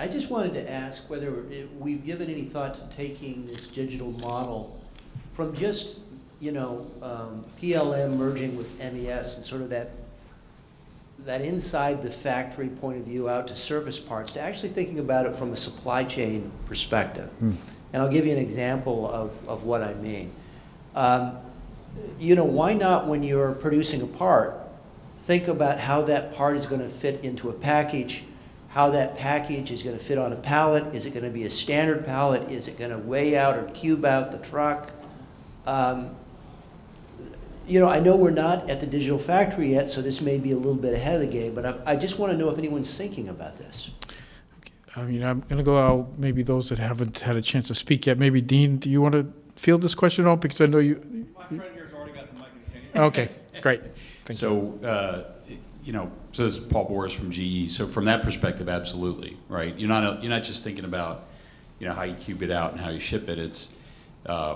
I just wanted to ask whether we've given any thought to taking this digital model from just, PLM merging with MES and sort of that inside the factory point of view out to service parts, to actually thinking about it from a supply chain perspective. And I'll give you an example of what I mean. Why not, when you're producing a part, think about how that part is going to fit into a package, how that package is going to fit on a pallet. Is it going to be a standard pallet? Is it going to weigh out or cube out the truck? I know we're not at the digital factory yet, so this may be a little bit ahead of the game, but I just want to know if anyone's thinking about this. I'm going to go out, maybe those that haven't had a chance to speak yet. Maybe, Dean, do you want to field this question at all? Because I know you... My friend here's already got the mic in his hand. Okay, great. Thank you. So this is Paul Boris from GE. So from that perspective, absolutely, right? You're not just thinking about, how you cube it out and how you ship it. It's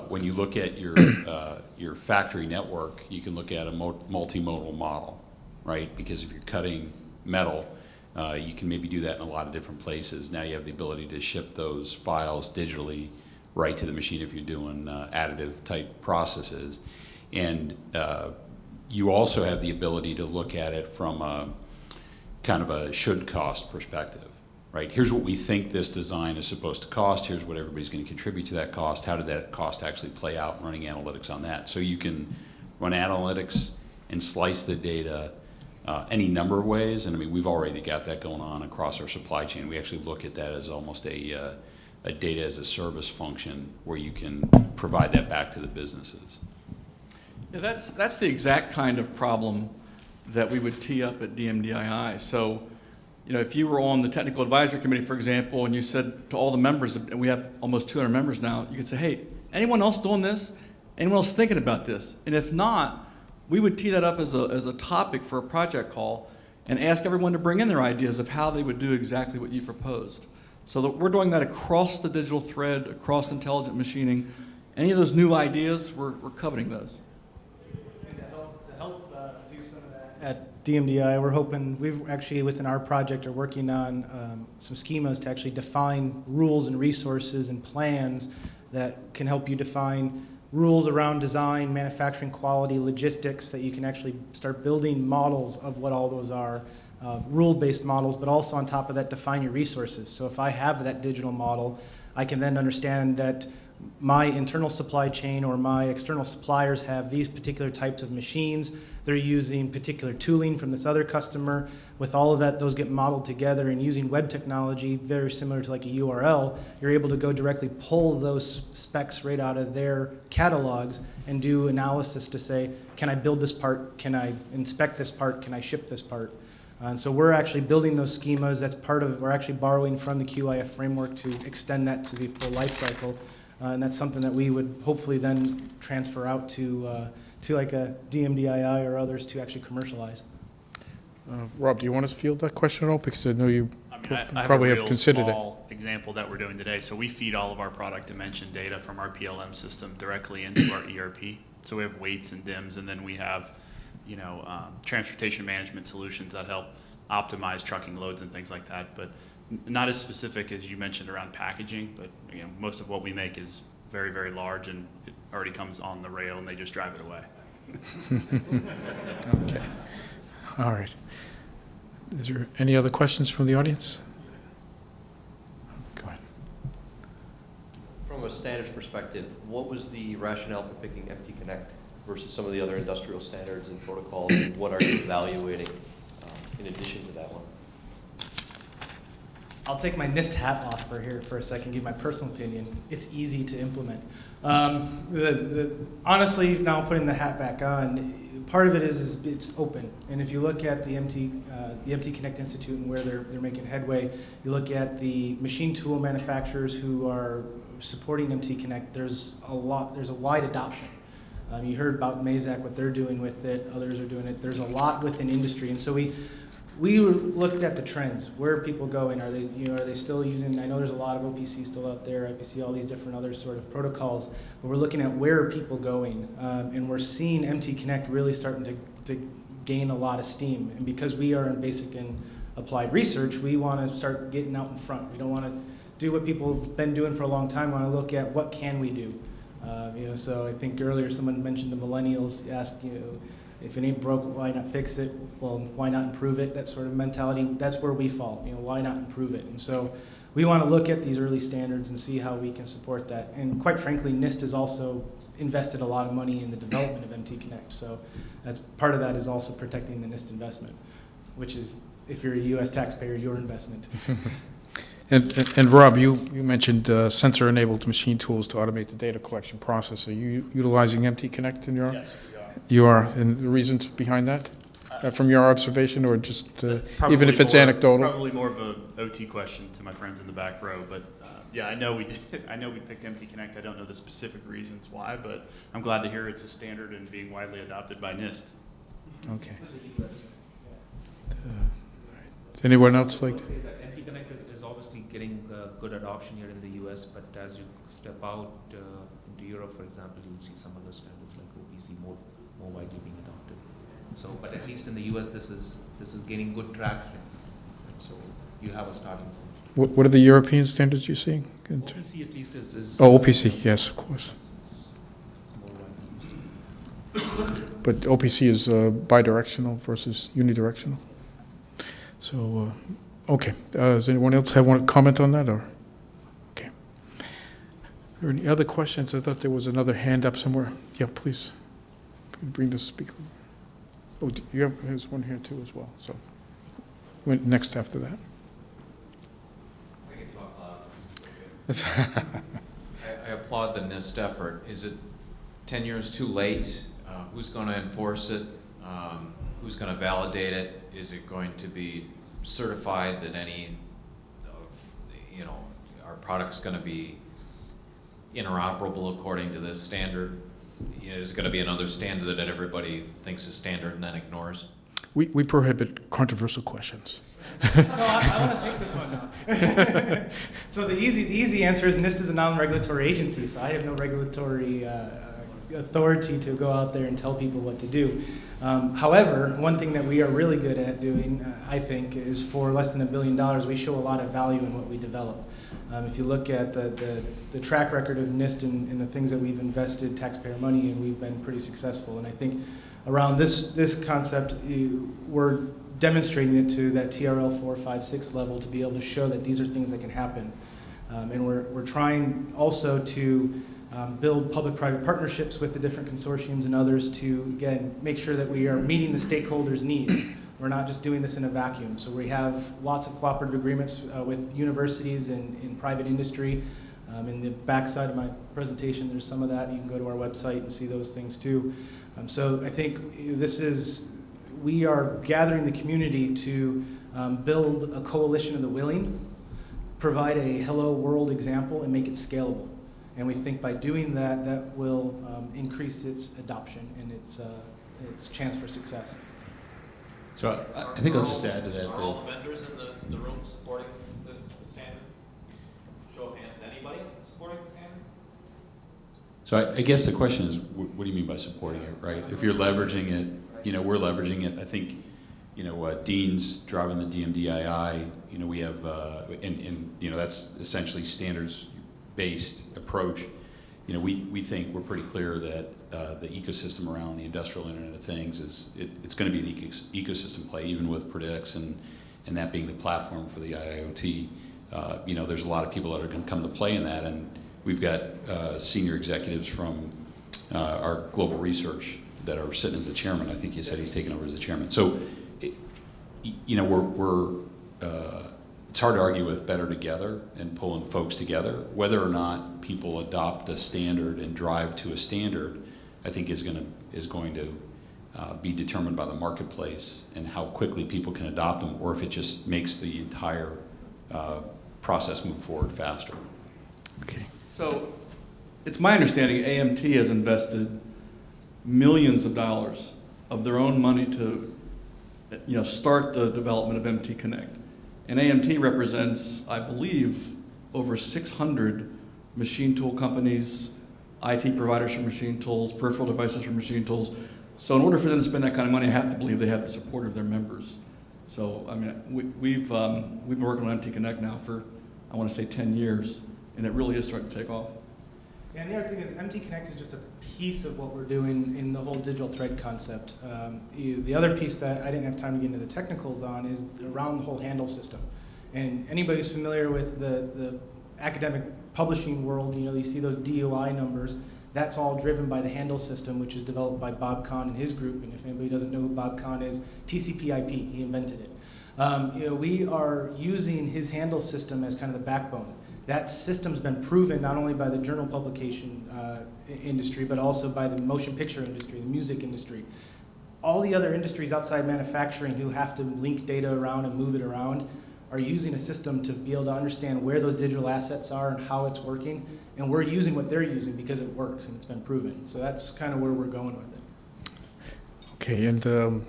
when you look at your factory network, you can look at a multimodal model, right? Because if you're cutting metal, you can maybe do that in a lot of different places. Now you have the ability to ship those files digitally right to the machine if you're doing additive type processes. And you also have the ability to look at it from a kind of a should cost perspective, right? Here's what we think this design is supposed to cost. Here's what everybody's going to contribute to that cost. How did that cost actually play out, running analytics on that? So you can run analytics and slice the data any number of ways. And I mean, we've already got that going on across our supply chain. We actually look at that as almost a data as a service function where you can provide that back to the businesses. Yeah, that's the exact kind of problem that we would tee up at DMDII. So, if you were on the technical advisory committee, for example, and you said to all the members, and we have almost 200 members now, you could say, hey, anyone else doing this? Anyone else thinking about this? And if not, we would tee that up as a topic for a project call and ask everyone to bring in their ideas of how they would do exactly what you proposed. So that we're doing that across the digital thread, across intelligent machining. Any of those new ideas, we're coveting those. To help do some of that at DMDI, we're hoping, we've actually within our project are working on some schemas to actually define rules and resources and plans that can help you define rules around design, manufacturing quality, logistics, that you can actually start building models of what all those are, rule-based models, but also on top of that, define your resources. So if I have that digital model, I can then understand that my internal supply chain or my external suppliers have these particular types of machines. They're using particular tooling from this other customer. With all of that, those get modeled together, and using web technology, very similar to like a URL, you're able to go directly pull those specs right out of their catalogs and do analysis to say, can I build this part? Can I inspect this part? Can I ship this part? And so we're actually building those schemas. That's part of, we're actually borrowing from the QIF framework to extend that to the full life cycle. And that's something that we would hopefully then transfer out to like a DMDII or others to actually commercialize. Rob, do you want to field that question at all? Because I know you I probably have have a considered it. small example that we're doing today. So we feed all of our product dimension data from our PLM system directly into our ERP. So we have weights and DIMs, and then we have, transportation management solutions that help optimize trucking loads and things like that. But not as specific as you mentioned around packaging, but most of what we make is very, very large, and it already comes on the rail, and they just drive it away. Okay. All right. Is there any other questions from the audience? Go ahead. From a standards perspective, what was the rationale for picking MT Connect versus some of the other industrial standards and protocols, and what are you evaluating in addition to that one? I'll take my NIST hat off for here for a second, give my personal opinion. It's easy to implement. Honestly, now putting the hat back on, part of it is it's open. And if you look at the MT Connect Institute and where they're making headway, you look at the machine tool manufacturers who are supporting MT Connect, there's a wide adoption. You heard about Mazak, what they're doing with it, others are doing it. There's a lot within industry. And so we looked at the trends. Where are people going? Are they still using, I know there's a lot of OPC still out there, IPC, all these different other sort of protocols, but we're looking at where are people going. And we're seeing MT Connect really starting to gain a lot of steam. And because we are in basic and applied research, we want to start getting out in front. We don't want to do what people have been doing for a long time. We want to look at what can we do. So I think earlier someone mentioned the millennials, asked, if it ain't broke, why not fix it? Well, why not improve it? That sort of mentality, that's where we fall. Why not improve it? And so we want to look at these early standards and see how we can support that. And quite frankly, NIST has also invested a lot of money in the development of MT Connect. So that's part of that is also protecting the NIST investment, which is, if you're a U.S. taxpayer, your investment. And Rob, you mentioned sensor-enabled machine tools to automate the data collection process. Are you utilizing MT Connect in your? Yes, we are. You are, and the reasons behind that? From your observation, or just Probably even if it's more- anecdotal? Probably more of a OT question to my friends in the back row, but yeah, I know we did. I know we picked MT Connect. I don't know the specific reasons why, but I'm glad to hear it's a standard and being widely adopted by NIST. Okay. Does anyone else like? MT Connect is obviously getting good adoption here in the US, but as you step out into Europe, for example, you will see some other standards like OPC more widely being adopted. So, but at least in the US, this is gaining good traction. So you have a starting point. What are the European standards you're seeing? OPC at least is Oh, OPC, yes, of course. it's more widely used. But OPC is bidirectional versus unidirectional. So, okay. Does anyone else have one comment on that, or? Okay. Are there any other questions? I thought there was another hand up somewhere. Yeah, please. Bring the speaker. Oh, there's one here too as well. So, next after that. I can talk loud. I applaud the NIST effort. Is it 10 years too late? Who's going to enforce it? Who's going to validate it? Is it going to be certified that any of, our product's going to be interoperable according to this standard? Is it going to be another standard that everybody thinks is standard and then ignores? We prohibit controversial questions. No, I want to take this one now. So the easy answer is NIST is a non-regulatory agency, so I have no regulatory authority to go out there and tell people what to do. However, one thing that we are really good at doing, I think, is for less than $1 billion, we show a lot of value in what we develop. If you look at the track record of NIST and the things that we've invested taxpayer money in, we've been pretty successful. And I think around this concept, we're demonstrating it to that TRL 4, 5, 6 level to be able to show that these are things that can happen. And we're trying also to build public-private partnerships with the different consortiums and others to, again, make sure that we are meeting the stakeholders' needs. We're not just doing this in a vacuum. So we have lots of cooperative agreements with universities and in private industry. In the backside of my presentation, there's some of that. You can go to our website and see those things too. So I think we are gathering the community to build a coalition of the willing, provide a hello world example, and make it scalable. And we think by doing that, that will increase its adoption and its chance for success. So I think I'll just add to that. Are all the vendors in the room supporting the standard? Show of hands, anybody supporting the standard? So I guess the question is, what do you mean by supporting it, right? If you're leveraging it, we're leveraging it. I think, Dean's driving the DMDII. We have, that's essentially standards-based approach. We think we're pretty clear that the ecosystem around the industrial Internet of Things it's going to be an ecosystem play, even with Predix and that being the platform for the IIoT. There's a lot of people that are going to come to play in that, and we've got senior executives from our global research that are sitting as the chairman. I think he said he's taking over as the chairman. So, it's hard to argue with better together and pulling folks together. Whether or not people adopt a standard and drive to a standard, I think is going to be determined by the marketplace and how quickly people can adopt them, or if it just makes the entire process move forward faster. Okay. So it's my understanding AMT has invested millions of dollars of their own money to start the development of MT Connect. And AMT represents, I believe, over 600 machine tool companies, IT providers for machine tools, peripheral devices for machine tools. So in order for them to spend that kind of money, I have to believe they have the support of their members. So, I mean, we've been working on MT Connect now for, I want to say 10 years, and it really is starting to take off. Yeah, and the other thing is MT Connect is just a piece of what we're doing in the whole digital thread concept. The other piece that I didn't have time to get into the technicals on is around the whole handle system. And anybody who's familiar with the academic publishing world, you see those DOI numbers, that's all driven by the handle system, which is developed by Bob Kahn and his group. And if anybody doesn't know who Bob Kahn is, TCP/IP, he invented it. We are using his handle system as kind of the backbone. That system's been proven not only by the journal publication industry, but also by the motion picture industry, the music industry. All the other industries outside manufacturing who have to link data around and move it around are using a system to be able to understand where those digital assets are and how it's working. And we're using what they're using because it works and it's been proven. So that's kind of where we're going with it. Okay, and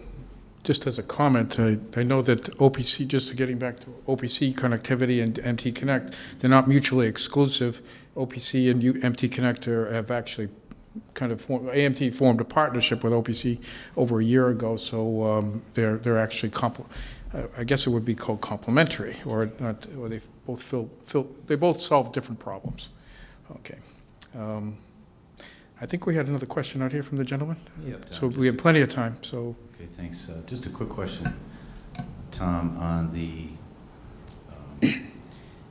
just as a comment, I know that OPC, just getting back to OPC Connectivity and MT Connect, they're not mutually exclusive. OPC and MT Connect have actually kind of AMT formed a partnership with OPC over a year ago, so they're actually I guess it would be called complementary, or not, or they both they both solve different problems. Okay. I think we had another question out here from the gentleman. Yep, So we have plenty of time. So. Okay, thanks. Just a quick question, Tom, on the,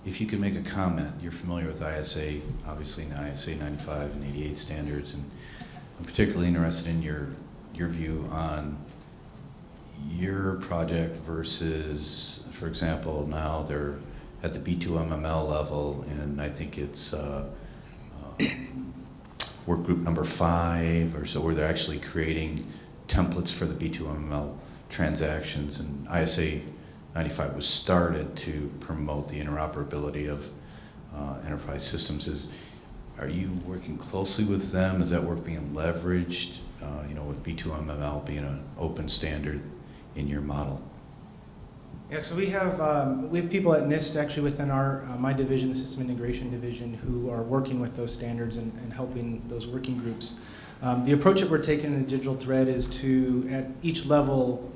if you could make a comment, you're familiar with ISA, obviously ISA 95 and 88 standards, and I'm particularly interested in your view on your project versus, for example, now they're at the B2MML level, and I think it's work group number 5 or so, where they're actually creating templates for the B2MML transactions, and ISA 95 was started to promote the interoperability of enterprise systems. Are you working closely with them? Is that work being leveraged, with B2MML being an open standard in your model? Yeah, so we have people at NIST actually within my division, the System Integration Division, who are working with those standards and helping those working groups. The approach that we're taking in the digital thread is to, at each level,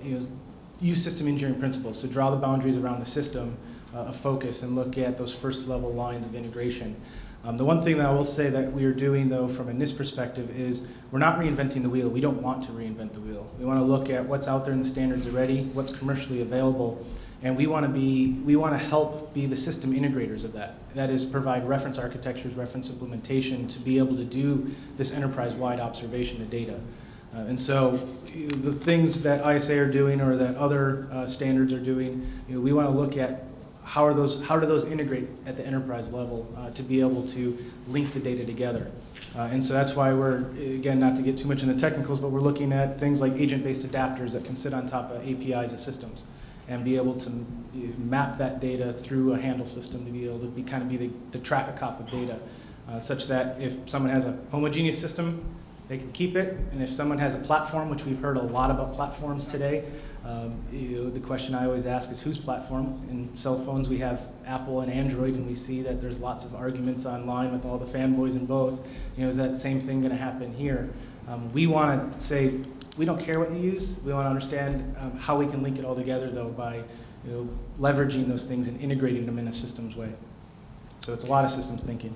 use system engineering principles. So draw the boundaries around the system of focus and look at those first level lines of integration. The one thing that I will say that we are doing, though, from a NIST perspective is we're not reinventing the wheel. We don't want to reinvent the wheel. We want to look at what's out there in the standards already, what's commercially available, and we want to help be the system integrators of that. That is, provide reference architectures, reference implementation to be able to do this enterprise-wide observation of data. And so the things that ISA are doing or that other standards are doing, we want to look at how do those integrate at the enterprise level to be able to link the data together. And so that's why we're, again, not to get too much into technicals, but we're looking at things like agent-based adapters that can sit on top of APIs of systems and be able to map that data through a handle system to be able to be the traffic cop of data, such that if someone has a homogeneous system, they can keep it, and if someone has a platform, which we've heard a lot about platforms today, the question I always ask is whose platform? In cell phones we have Apple and Android, and we see that there's lots of arguments online with all the fanboys in both. Is that same thing going to happen here? We want to say, we don't care what you use. We want to understand how we can link it all together, though, by leveraging those things and integrating them in a systems way. So it's a lot of systems thinking.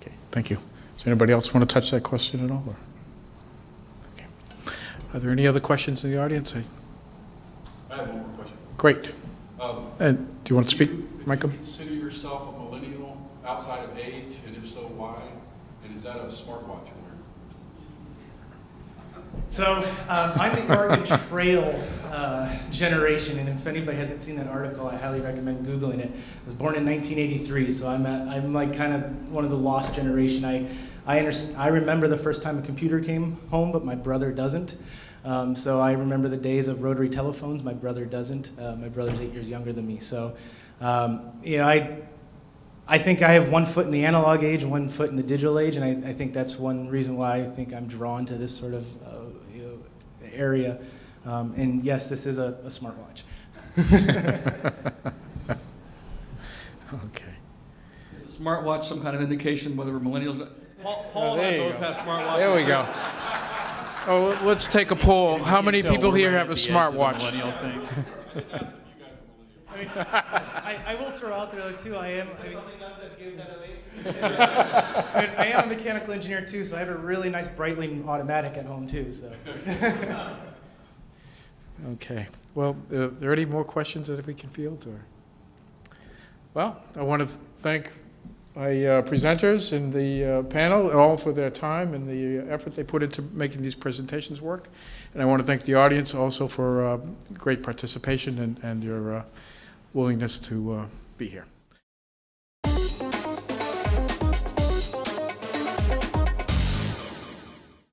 Okay, thank you. Does anybody else want to touch that question at all? Or? Okay. Are there any other questions in the audience? I have one more question. Great. And do you want to speak, Michael? Do you consider yourself a millennial outside of age, and if so, why? And is that a smartwatch you're wearing? So I'm the Oregon Trail generation, and if anybody hasn't seen that article, I highly recommend Googling it. I was born in 1983, so I'm like kind of one of the lost generation. I remember the first time a computer came home, but my brother doesn't. So I remember the days of rotary telephones. My brother doesn't. My brother's 8 years younger than me. So I think I have one foot in the analog age and one foot in the digital age, and I think that's one reason why I think I'm drawn to this sort of area. And yes, this is a smartwatch. Okay. Is a smartwatch some kind of indication whether we're millennials? Paul and I both have smartwatches. There we go. Oh, let's take a poll. How many people here have a smartwatch? I asked if you I mean, I will throw out there though too, I am, I mean, I am a mechanical engineer too, so I have a really nice Breitling automatic at home too, so. Okay. Well, are there any more questions that we can field? Or? Well, I want to thank my presenters and the panel all for their time and the effort they put into making these presentations work. And I want to thank the audience also for great participation and your willingness to be here.